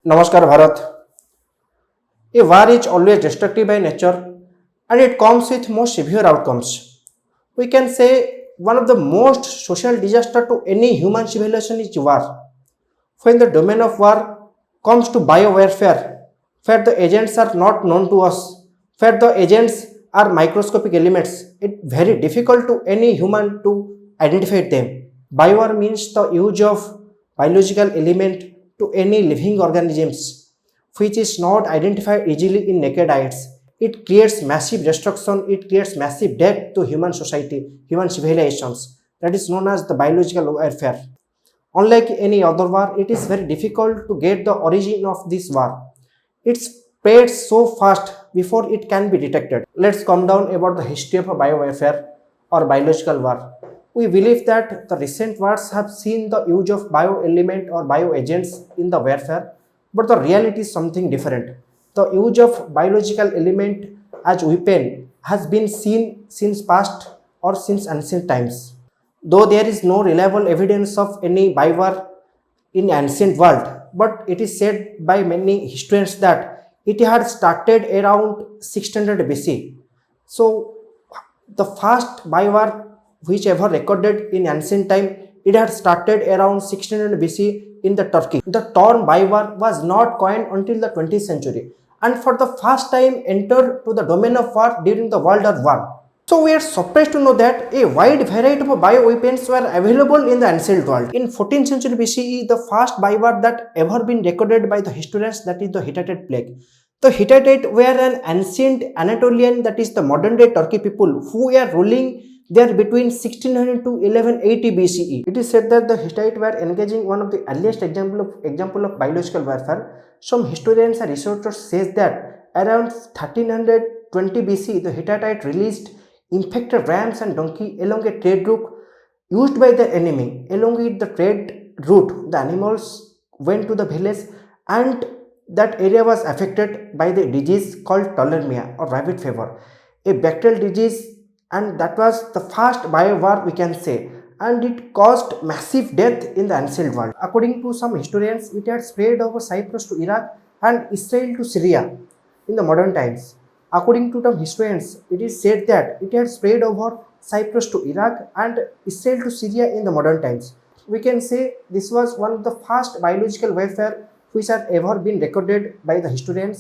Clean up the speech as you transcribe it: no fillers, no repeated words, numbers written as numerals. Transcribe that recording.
Namaskar Bharat. A war is always destructive by nature and it comes with most severe outcomes. We can say one of the most social disaster to any human civilization is war. When the domain of war comes to biowarfare, where the agents are not known to us, where the agents are microscopic elements, it's very difficult to any human to identify them. Biowar means the use of biological element to any living organisms, which is not identified easily in naked eyes. It creates massive destruction, it creates massive death to human society, human civilizations. That is known as the biological warfare. Unlike any other war, it is very difficult to get the origin of this war. It spreads so fast before it can be detected. Let's come down about the history of a biowarfare or biological war. We believe that the recent wars have seen the use of bioelement or bioagents in the warfare, but the reality is something different. The use of biological element as weapon has been seen since past or since ancient times. Though there is no reliable evidence of any Biowar in ancient world, but it is said by many historians that it had started around 600 BC. So the first Biowar which ever recorded in ancient time, it had started around 1600 BC in the Turkey. The term Biowar was not coined until the 20th century and for the first time entered to the domain of war during the World War I. So we are surprised to know that a wide variety of bioweapons were available in the ancient world. In 14th century BCE, the first biowar that ever been recorded by the historians, that is the Hittite plague. The Hittite were an ancient Anatolian, that is the modern day Turkey people who were ruling there between 1600 to 1180 BCE. It is said that the Hittites were engaging one of the earliest example of biological warfare. Some historians and researchers says that around 1320 BC, the Hittite released infected rams and donkey along a trade route used by the enemy. Along with the trade route, the animals went to the village and that area was affected by the disease called Tularemia or rabbit fever, a bacterial disease, and that was the first biowar we can say, and it caused massive death in the ancient world. According to some historians, it had spread over Cyprus to Iraq and Israel to Syria in the modern times. According to some historians, it is said that it had spread over Cyprus to Iraq and Israel to Syria in the modern times. We can say this was one of the first biological warfare which had ever been recorded by the historians.